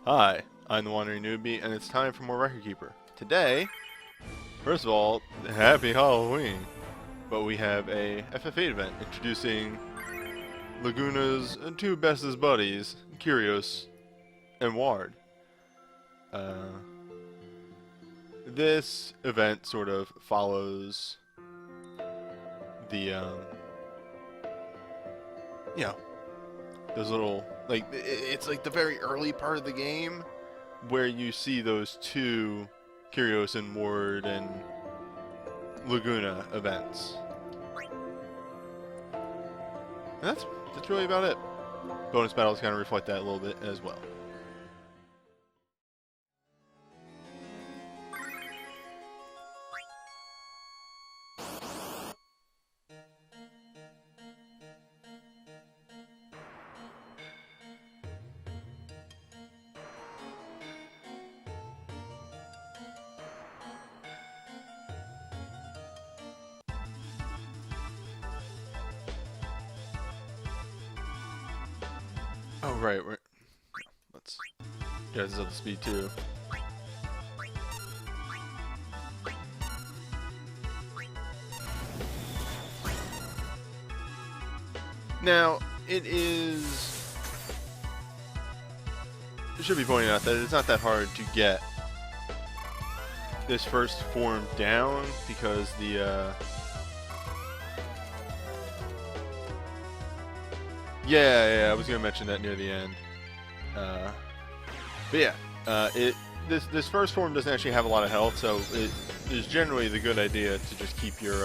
Hi, I'm the Wandering Newbie, and it's time for more Record Keeper. Today, first of all, happy Halloween! But we have a FF8 event introducing Laguna's two bestest buddies, Curios and Ward. This event sort of follows the, you know, those little, like, it's like the very early part of the game where you see those two Curios and Ward and Laguna events. And that's really about it. Bonus battles kind of reflect that a little bit as well. Oh right, let's get this up to speed too. Now, it should be pointed out that it's not that hard to get this first form down because the, yeah, I was gonna mention that near the end. But yeah, this first form doesn't actually have a lot of health, so it is generally the good idea to just keep your,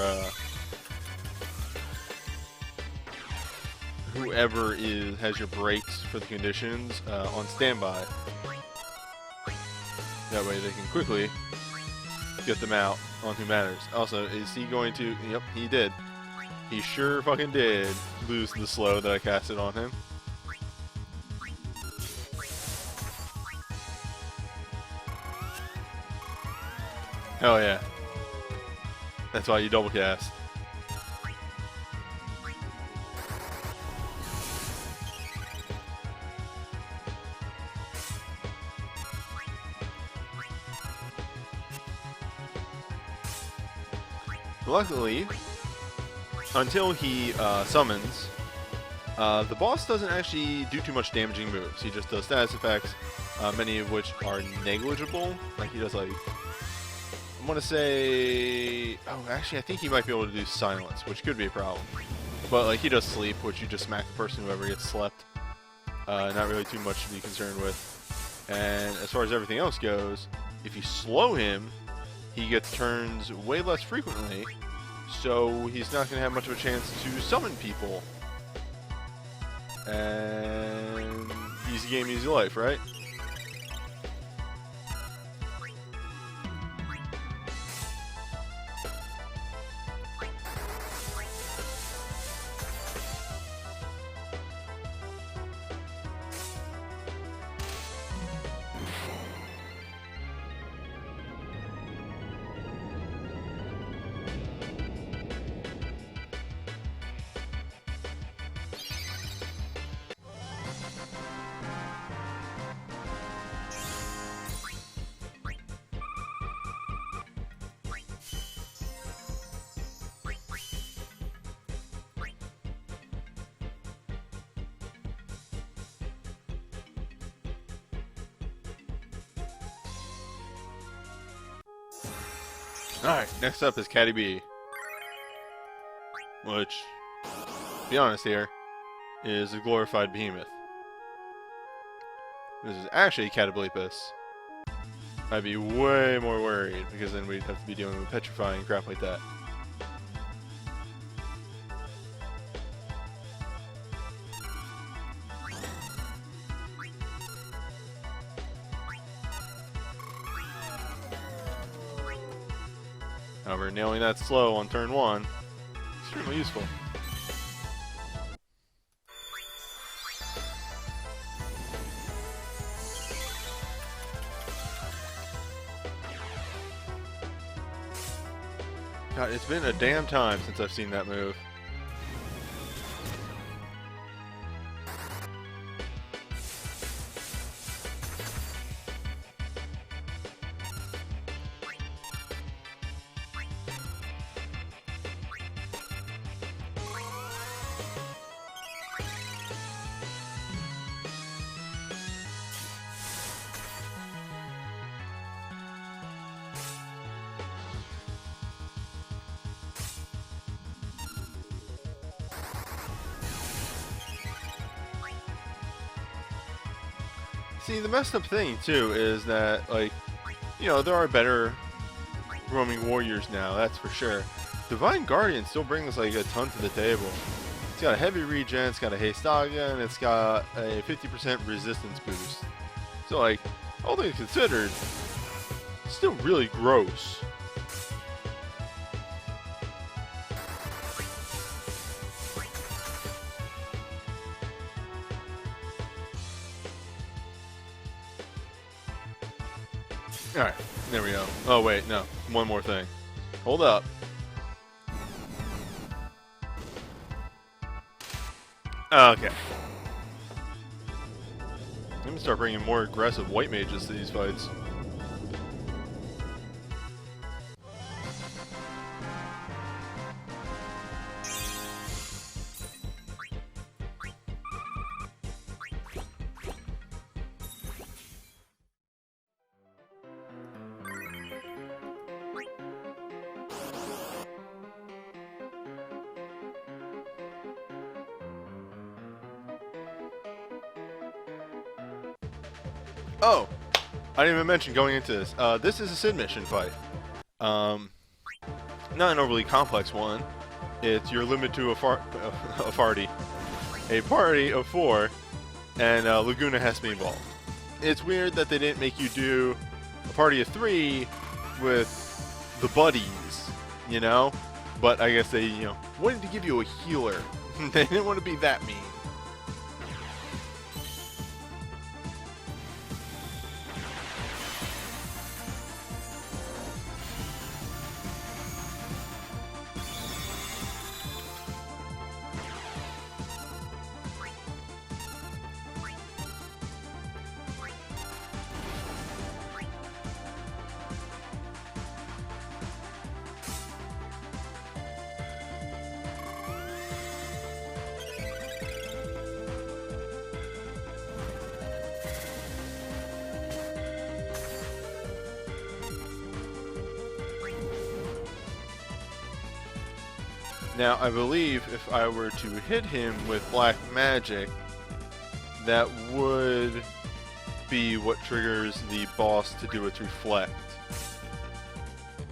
whoever has your breaks for the conditions on standby. That way they can quickly get them out on who matters. Also, is he going to... Yep, he did. He sure fucking did lose the slow that I casted on him. Hell yeah. That's why you double cast. Luckily, until he summons, the boss doesn't actually do too much damaging moves. He just does status effects, many of which are negligible. Like he does like, I want to say, oh actually I think he might be able to do silence, which could be a problem. But like he does sleep, which you just smack the person whoever gets slept. Not really too much to be concerned with. And as far as everything else goes, if you slow him, he gets turns way less frequently, so he's not going to have much of a chance to summon people. And easy game, easy life, right? Alright, next up is Caddy B. Which, to be honest here, is a glorified behemoth. This is actually Catoblepus. I'd be way more worried, because then we'd have to be dealing with petrifying crap like that. However, nailing that slow on turn 1, extremely useful. God, it's been a damn time since I've seen that move. See, the messed up thing too is that, like, you know, there are better roaming warriors now, that's for sure. Divine Guardian still brings like a ton to the table. It's got a heavy regen, it's got a haste Dagon, it's got a 50% resistance boost. So like, all things considered, still really gross. Alright, there we go. Oh wait, no. One more thing. Hold up. Okay. I'm gonna start bringing more aggressive white mages to these fights. Oh, I didn't even mention going into this. This is a Sid mission fight. Not an overly complex one. You're limited to a party of 4, and Laguna has to be involved. It's weird that they didn't make you do a party of 3 with the buddies, you know? But I guess they, you know, wanted to give you a healer. They didn't want to be that mean. Now, I believe if I were to hit him with black magic, that would be what triggers the boss to do its reflect.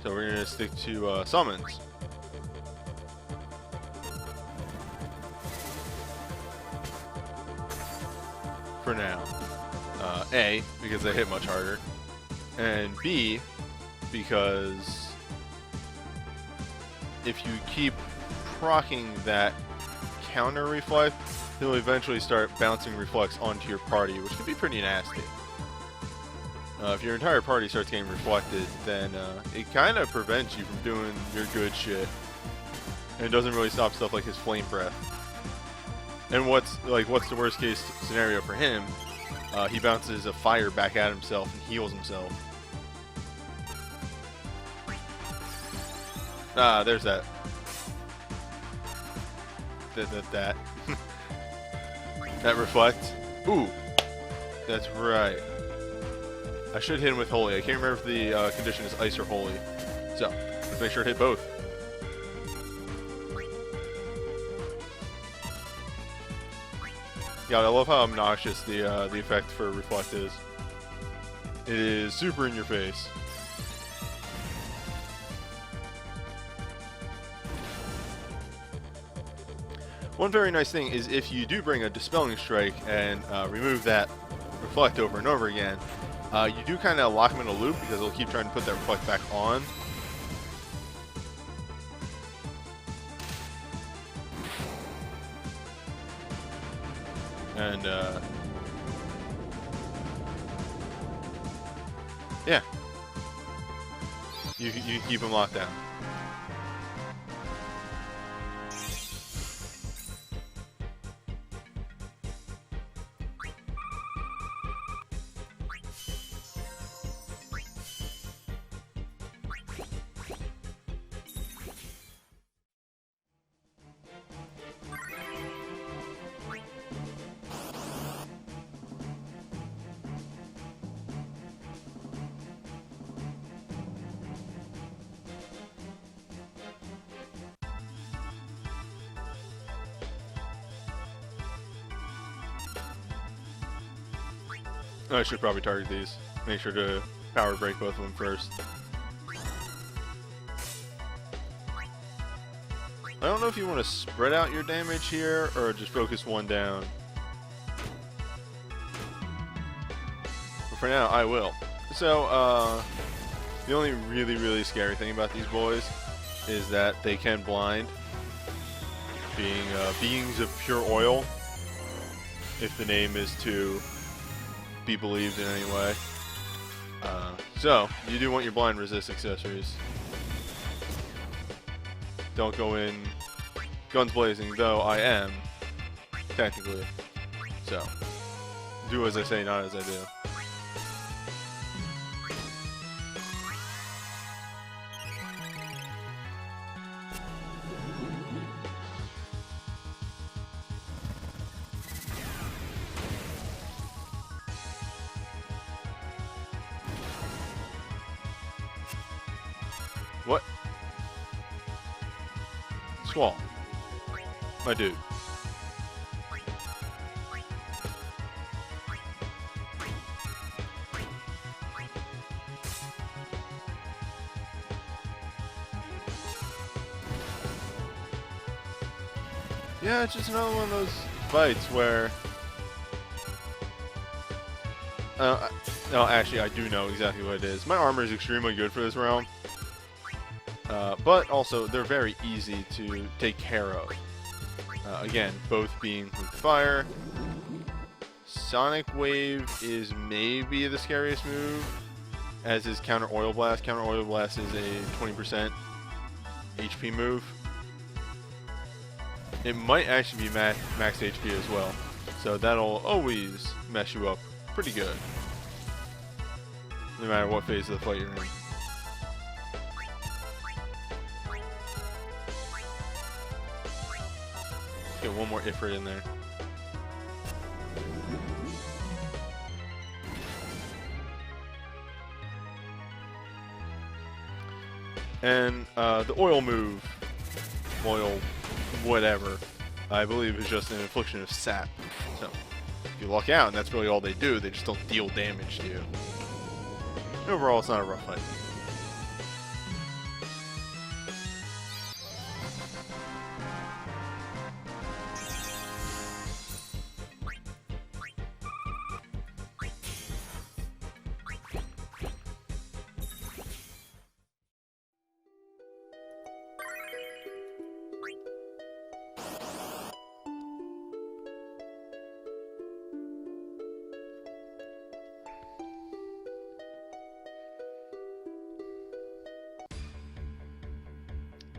So we're going to stick to summons. For now. A, because they hit much harder. And B, because if you keep proccing that counter reflect, he'll eventually start bouncing reflects onto your party, which can be pretty nasty. If your entire party starts getting reflected, then it kind of prevents you from doing your good shit, and it doesn't really stop stuff like his flame breath. And what's the worst case scenario for him? He bounces a fire back at himself and heals himself. Ah, there's that. That reflect. Ooh, that's right. I should hit him with holy. I can't remember if the condition is ice or holy. So let's make sure to hit both. God, I love how obnoxious the effect for reflect is. It is super in your face. One very nice thing is if you do bring a Dispelling Strike and remove that reflect over and over again, you do kind of lock him in a loop because he'll keep trying to put that reflect back on. And yeah, you keep him locked down. I should probably target these. Make sure to power break both of them first. I don't know if you want to spread out your damage here or just focus one down. But for now, I will. So, the only really scary thing about these boys is that they can blind, being beings of pure oil, if the name is to be believed in any way. So, you do want your blind resist accessories. Don't go in guns blazing, though I am, technically. So, do as I say, not as I do. What? Squall. My dude. Yeah, it's just another one of those fights where... no, actually, I do know exactly what it is. My armor is extremely good for this realm. But also, they're very easy to take care of. Again, both being with fire. Sonic Wave is maybe the scariest move, as is Counter Oil Blast. Counter Oil Blast is a 20% HP move. It might actually be max HP as well, so that'll always mess you up pretty good, no matter what phase of the fight you're in. Get one more Ifrit in there. And the oil move, oil whatever, I believe is just an infliction of sap. So if you luck out, and that's really all they do, they just don't deal damage to you. Overall, it's not a rough fight.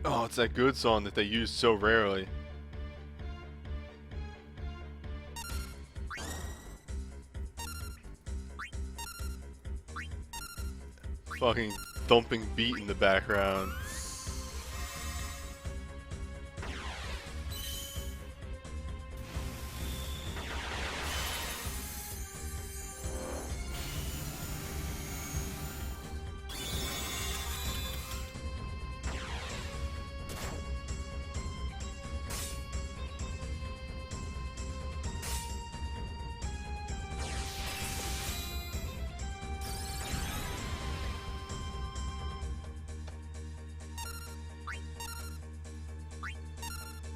Oh, it's that good song that they use so rarely. Fucking thumping beat in the background.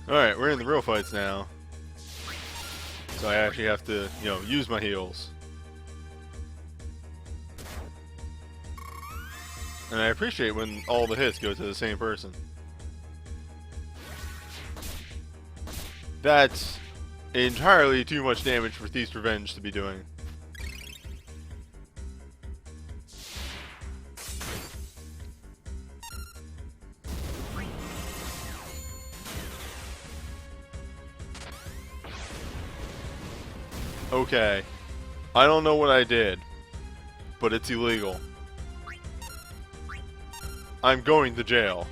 Alright, we're in the real fights now. So I actually have to, you know, use my heals. And I appreciate when all the hits go to the same person. That's entirely too much damage for Thief's Revenge to be doing. Okay, I don't know what I did, but it's illegal. I'm going to jail.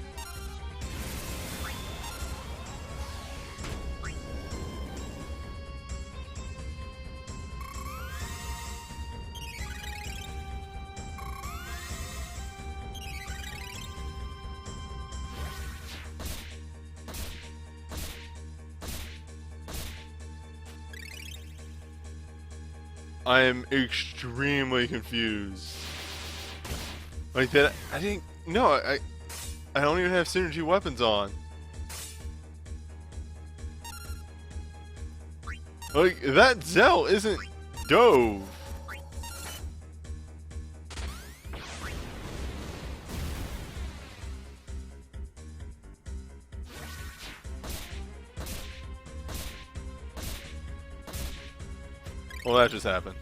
I am extremely confused. Like that, I didn't. No, I don't even have synergy weapons on. Like that Zell isn't Dove. Well, that just happened.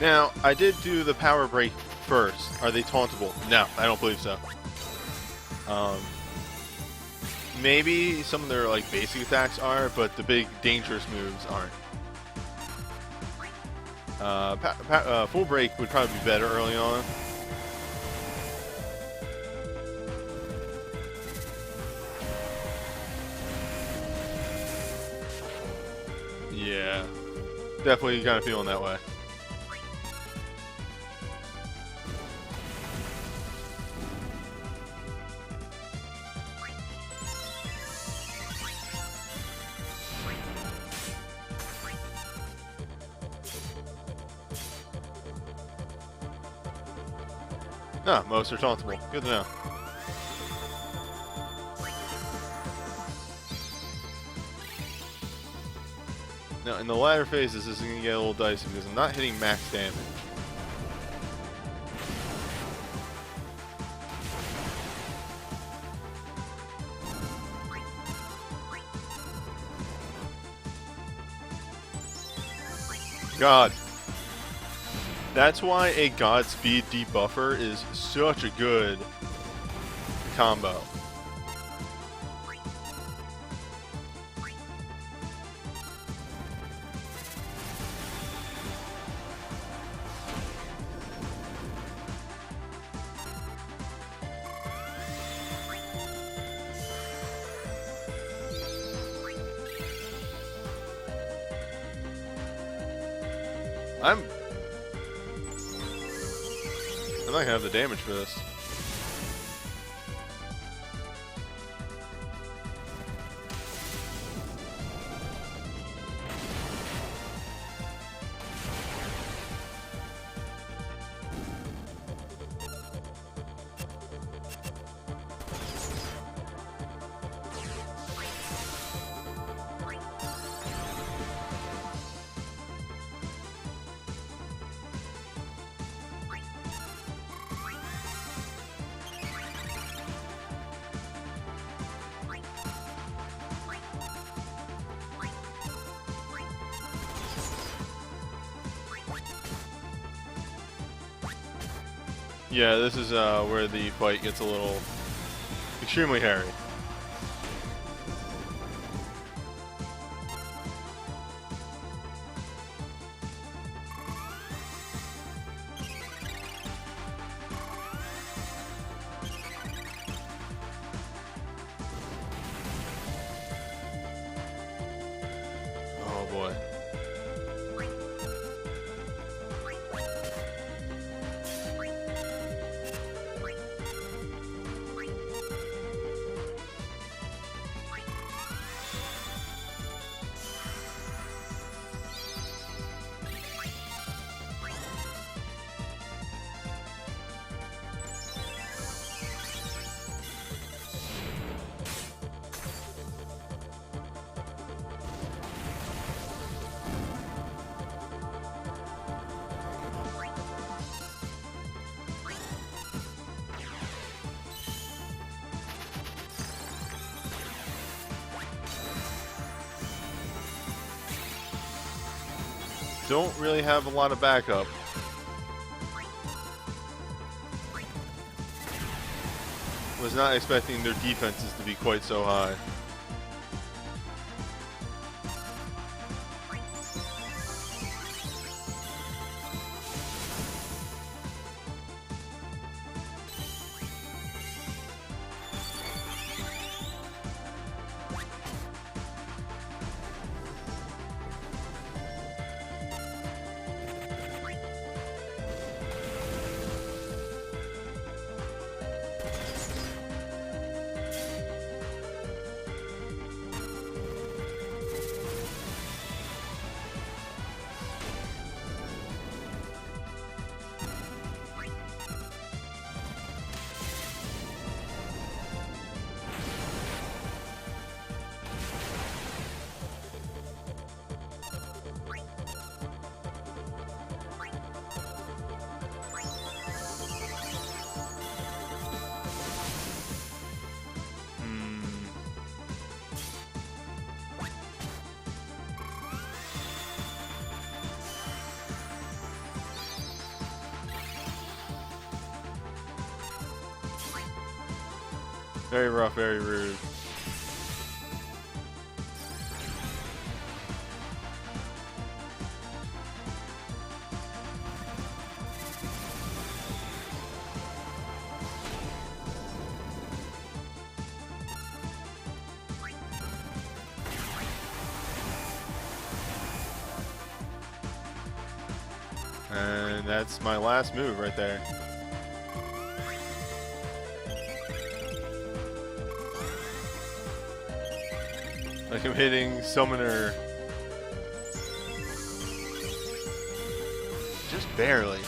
Now, I did do the power break first. Are they tauntable? No, I don't believe so. Maybe some of their like basic attacks are, but the big dangerous moves aren't. Full break would probably be better early on. Yeah, definitely kind of feeling that way. Ah, most are tauntable. Good to know. Now, in the latter phases, this is going to get a little dicey because I'm not hitting max damage. God. That's why a Godspeed debuffer is such a good combo. I'm not gonna have the damage for this. Yeah, this is where the fight gets a little extremely hairy. Oh boy. don't really have a lot of backup. Was not expecting their defenses to be quite so high. Very rough, very rude. And that's my last move right there. Like I'm hitting Summoner just barely.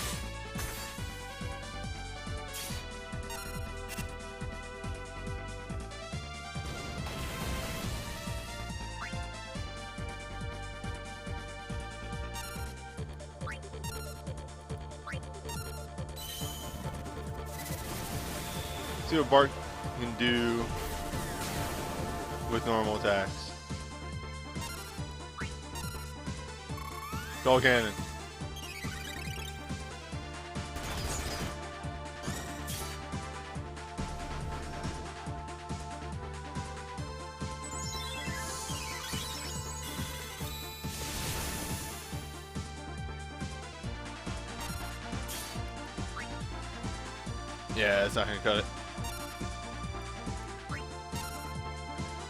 See what Bart can do with normal attacks. Skull Cannon. Yeah, it's not gonna cut it.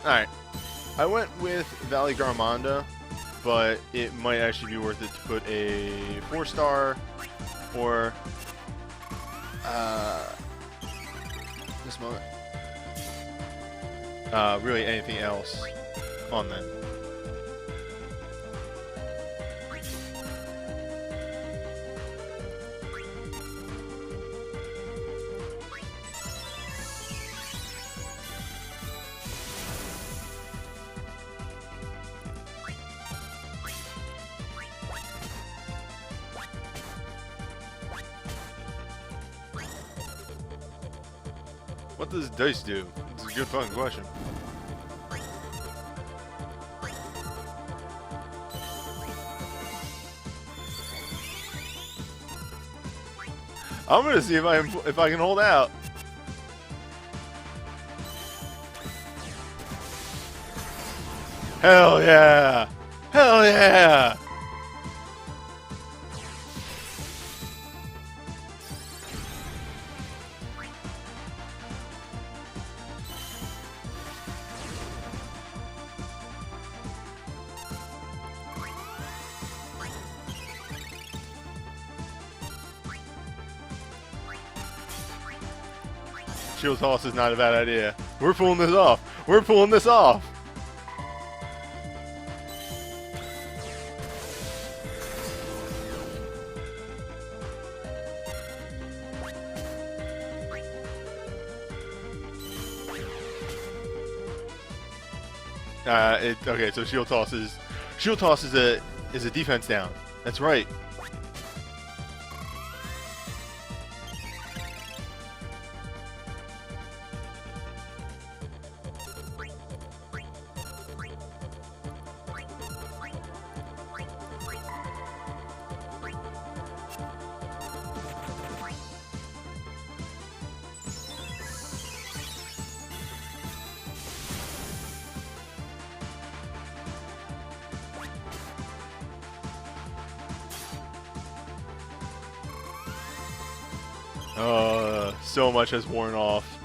Alright. I went with Valley Garmonda, but it might actually be worth it to put a 4-star or this moment. Really anything else on that. What does dice do? It's a good fucking question. I'm gonna see if I can hold out. Hell yeah! Hell yeah! Shield toss is not a bad idea. We're pulling this off. We're pulling this off. Okay, so shield toss is a defense down. That's right. So much has worn off.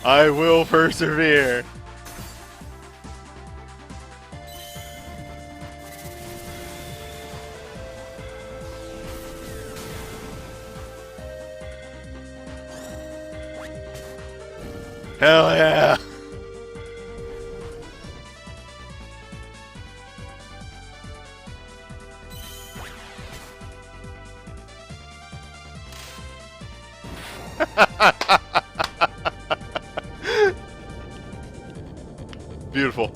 I will persevere. Hell yeah! Beautiful.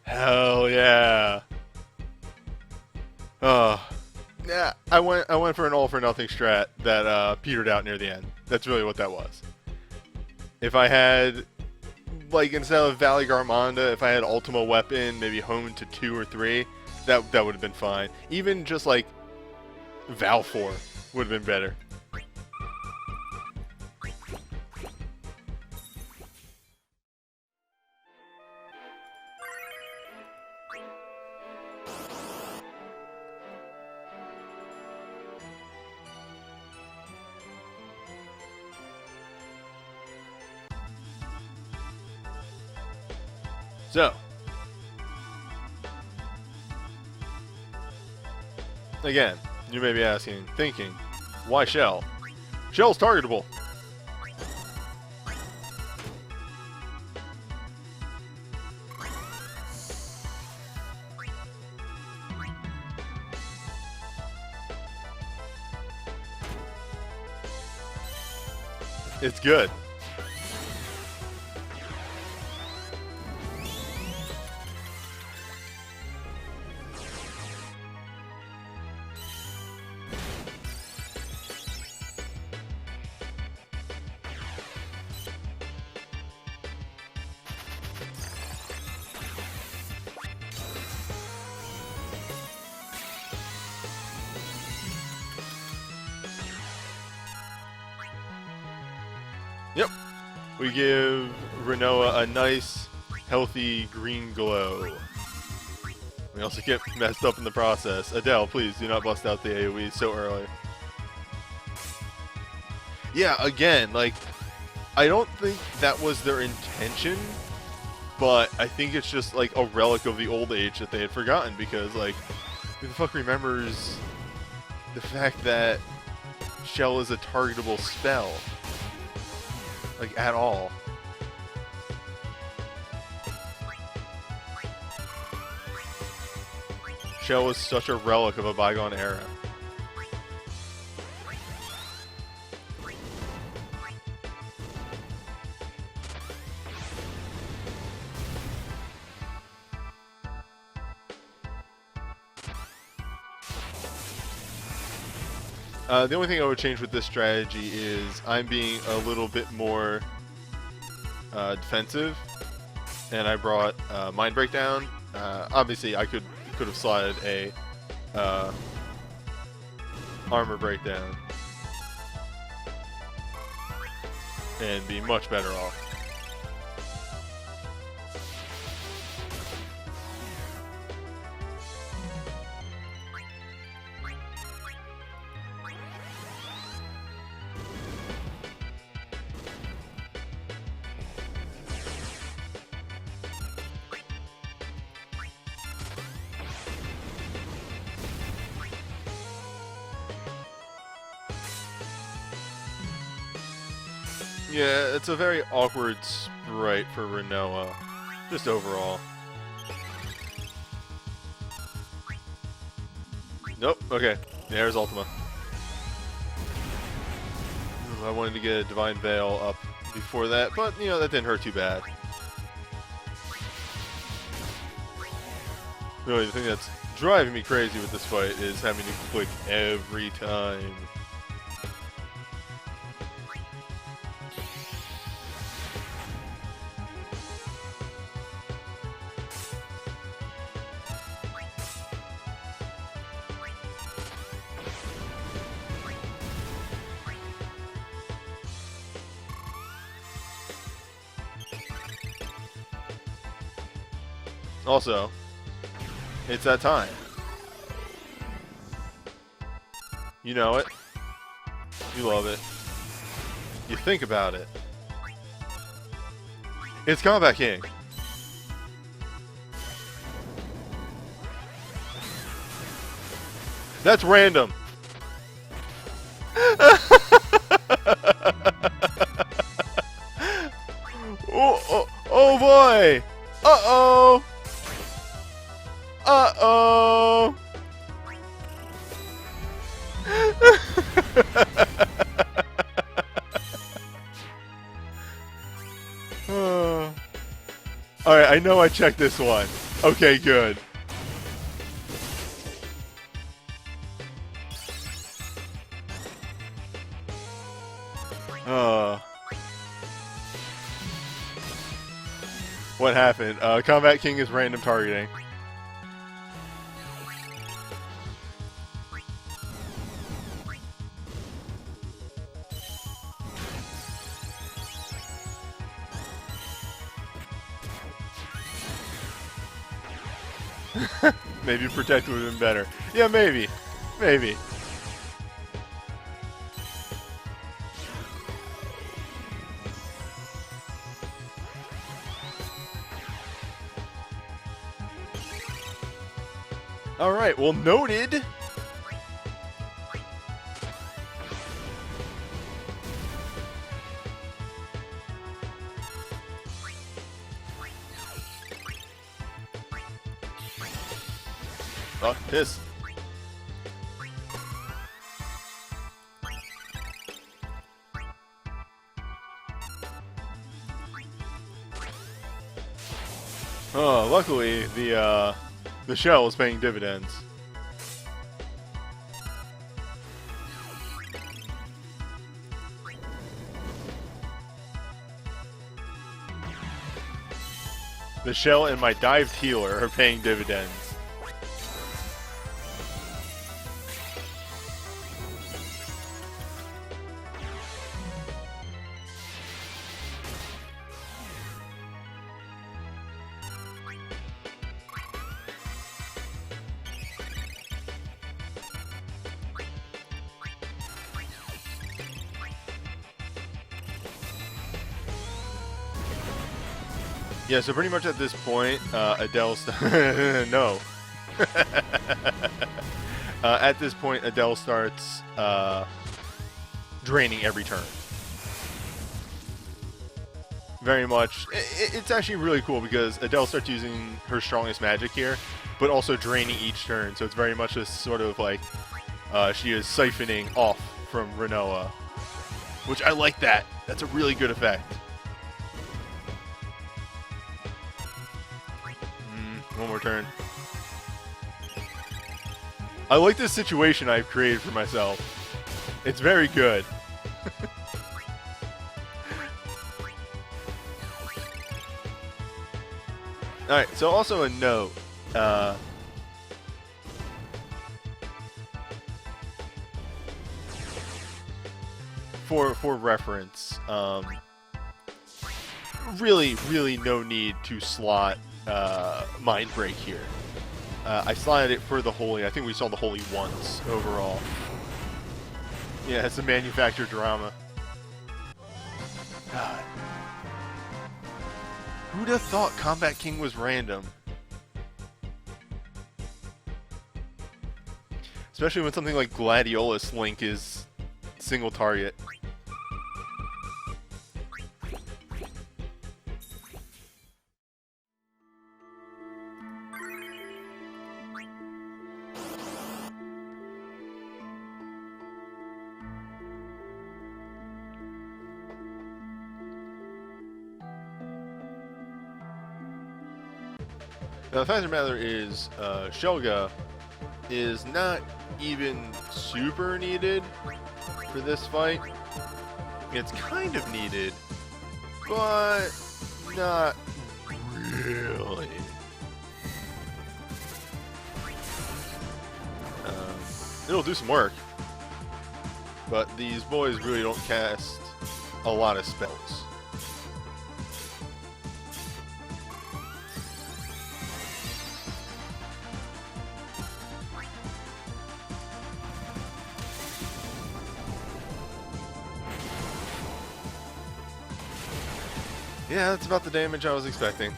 Hell yeah. Yeah, I went for an all for nothing strat that petered out near the end. That's really what that was. If I had, like, instead of Valley Garmonda, if I had Ultima Weapon, maybe honed to 2 or 3, that would have been fine. Even just like Valfor would have been better. So, again, you may be asking, thinking, why Shell? Shell's targetable. It's good. Yep. We give Rinoa a nice, healthy green glow. We also get messed up in the process. Adel, please do not bust out the AoE so early. Yeah, again, like, I don't think that was their intention, but I think it's just, like, a relic of the old age that they had forgotten, because, like, who the fuck remembers the fact that Shell is a targetable spell? Like, at all. Shell was such a relic of a bygone era. The only thing I would change with this strategy is I'm being a little bit more defensive, and I brought Mind Breakdown. Obviously, I could have slotted a Armor Breakdown and be much better off. Yeah, it's a very awkward sprite for Rinoa, just overall. Nope, okay. There's Ultima. I wanted to get a Divine Veil up before that, but, you know, that didn't hurt too bad. Really, the thing that's driving me crazy with this fight is having to click every time. Also, it's that time. You know it. You love it. You think about it. It's Combat King. That's random. Oh boy. Uh-oh. Uh-oh. Alright, I know I checked this one. Okay, good. What happened? Combat King is random targeting. Maybe Protect would have been better. Yeah, maybe. Maybe. Alright, well, noted. Oh, piss. Oh, luckily the shell is paying dividends. The shell and my dived healer are paying dividends. Yeah, so pretty much at this point, Adel no. At this point, Adel starts draining every turn. Very much. It's actually really cool because Adel starts using her strongest magic here, but also draining each turn. So it's very much a sort of like she is siphoning off from Rinoa, which I like that. That's a really good effect. One more turn. I like this situation I've created for myself. It's very good. Alright, so also a note. For reference, really no need to slot Mind Break here. I slotted it for the Holy. I think we saw the Holy once overall. Yeah, it's a manufactured drama. God. Who'd have thought Combat King was random? Especially when something like Gladiolus Link is single target. Now, the fact of the matter is, Shelga is not even super needed for this fight. It's kind of needed, but not really. It'll do some work, but these boys really don't cast a lot of spells. Yeah, that's about the damage I was expecting.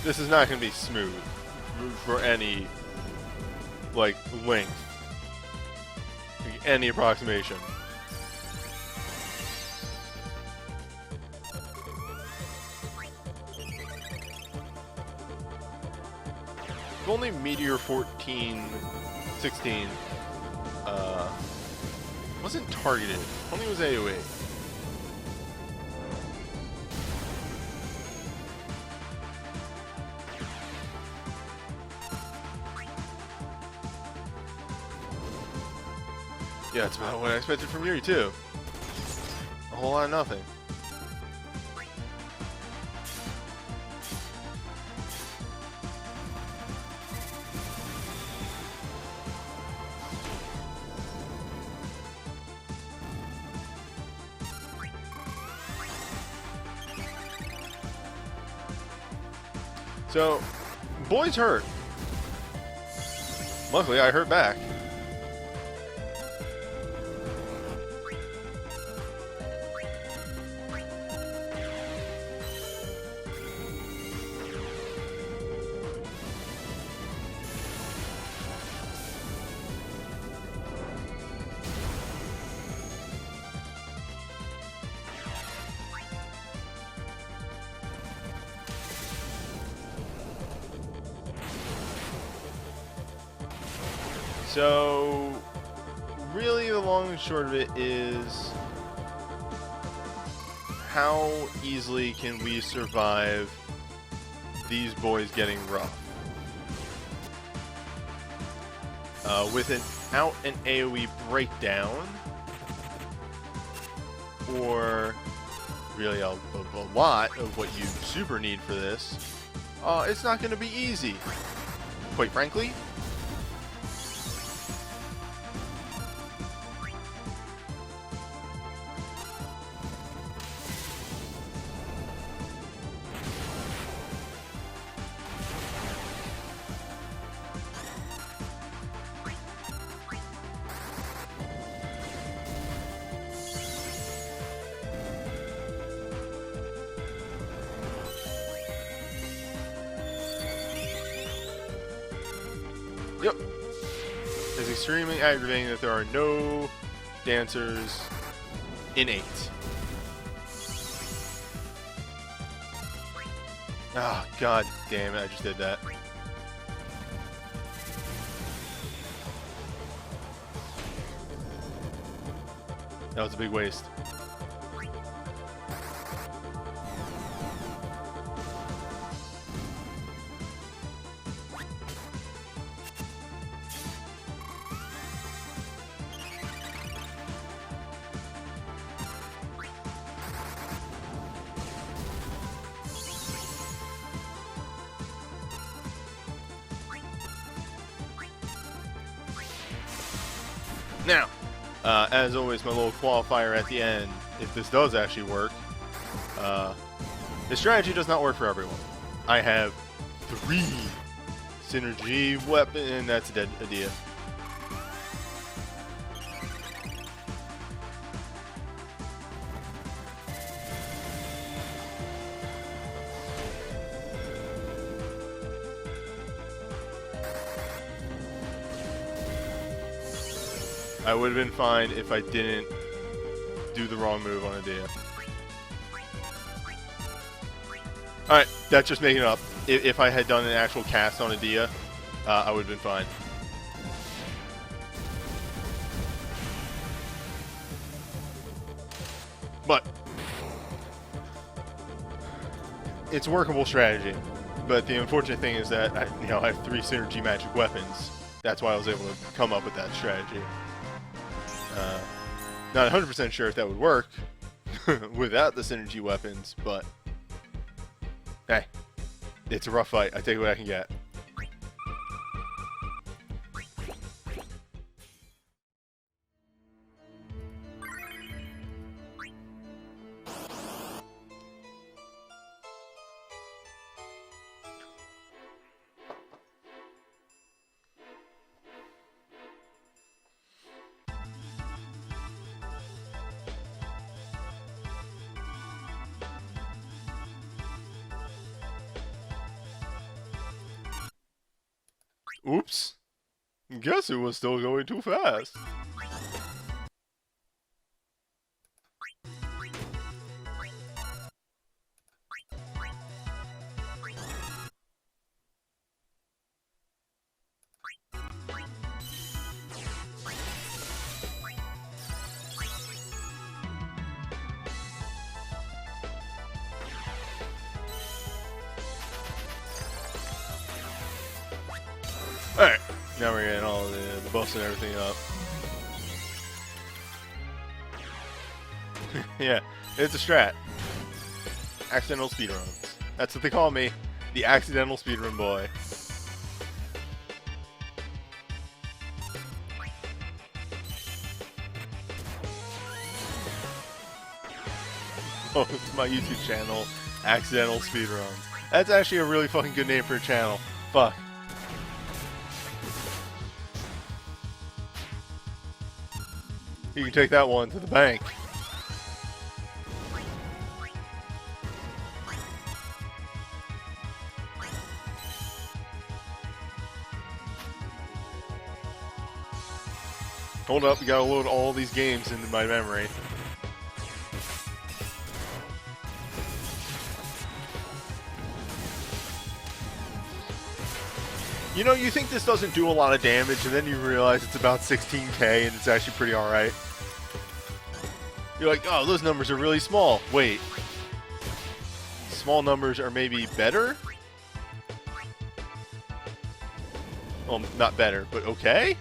This is not going to be smooth for any, like, length. Like, any approximation. If only Meteor 14, 16 wasn't targeted. If only it was AoE. Yeah, that's about what I expected from Yuri, too. A whole lot of nothing. So, boy's hurt. Luckily, I hurt back. So, really the long and short of it is, how easily can we survive these boys getting rough? Without an AoE breakdown, or really a lot of what you super need for this, it's not going to be easy, quite frankly. Yep. It's extremely aggravating that there are no dancers in 8. Ah, oh, god damn it, I just did that. That was a big waste. Now, as always, my little qualifier at the end, if this does actually work, this strategy does not work for everyone. I have 3 synergy weapons, and that's a dead idea. I would have been fine if I didn't do the wrong move on Adel. Alright, that's just making it up. If I had done an actual cast on Adel, I would have been fine. But it's a workable strategy. But the unfortunate thing is that I have 3 synergy magic weapons. That's why I was able to come up with that strategy. Not 100% sure if that would work without the synergy weapons, but hey, it's a rough fight. I take what I can get. Oops. Guess it was still going too fast. Alright, now we're getting all the buffs and everything up. Yeah, it's a strat. Accidental speedruns. That's what they call me. The accidental speedrun boy. Oh, it's my YouTube channel, Accidental Speedruns. That's actually a really fucking good name for a channel. Fuck. You can take that one to the bank. Hold up, we gotta load all these games into my memory. You know, you think this doesn't do a lot of damage, and then you realize it's about 16k, and it's actually pretty alright. You're like, oh, those numbers are really small. Wait. Small numbers are maybe better? Well, not better, but okay?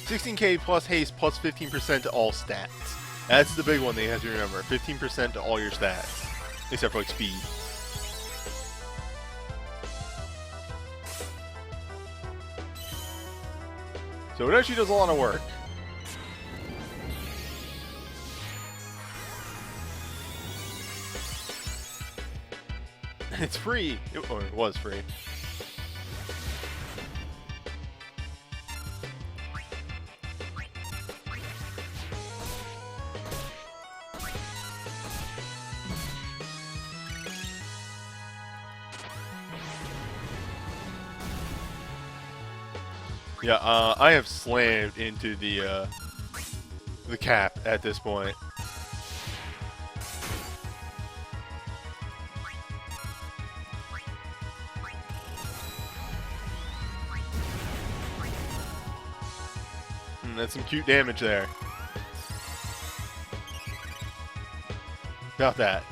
$16k plus haste plus 15% to all stats. That's the big one that you have to remember. 15% to all your stats. Except for like speed. So it actually does a lot of work. It's free. Or it was free. Yeah, I have slammed into the cap at this point. That's some cute damage there. About that.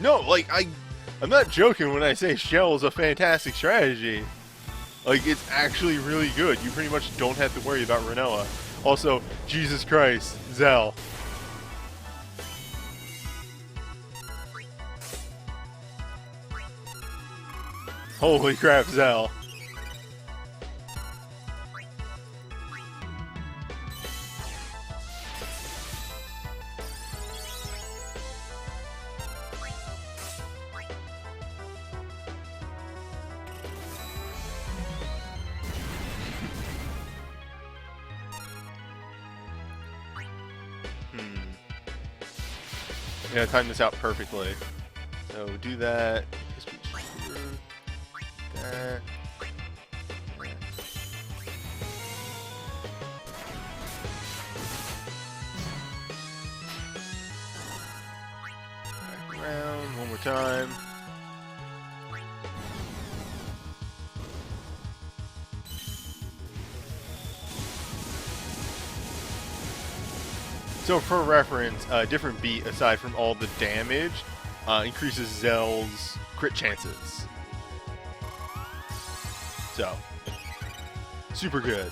No, like, I'm not joking when I say Shell is a fantastic strategy. Like, it's actually really good. You pretty much don't have to worry about Renoa. Also, Jesus Christ, Zell. Holy crap, Zell. Yeah, time this out perfectly. So do that. That. Back around one more time. So for reference, a different beat aside from all the damage increases Zell's crit chances. So, super good.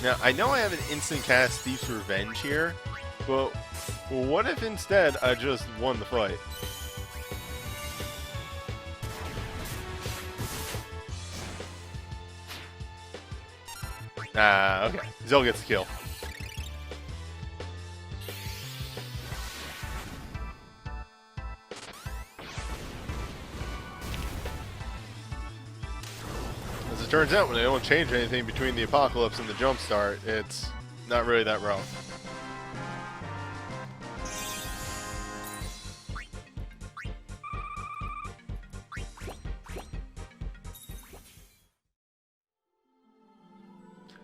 Now, I know I have an instant cast Thief's Revenge here, but what if instead I just won the fight? Ah, okay. Zell gets the kill. As it turns out, when they don't change anything between the Apocalypse and the Jumpstart, it's not really that rough.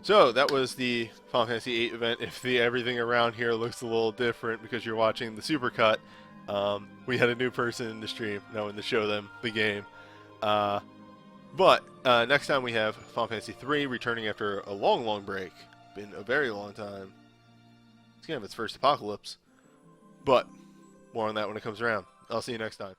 So that was the Final Fantasy VIII event. If everything around here looks a little different because you're watching the supercut, we had a new person in the stream knowing to show them the game. But next time we have Final Fantasy III returning after a long break. Been a very long time. It's going to have its first Apocalypse. But more on that when it comes around. I'll see you next time.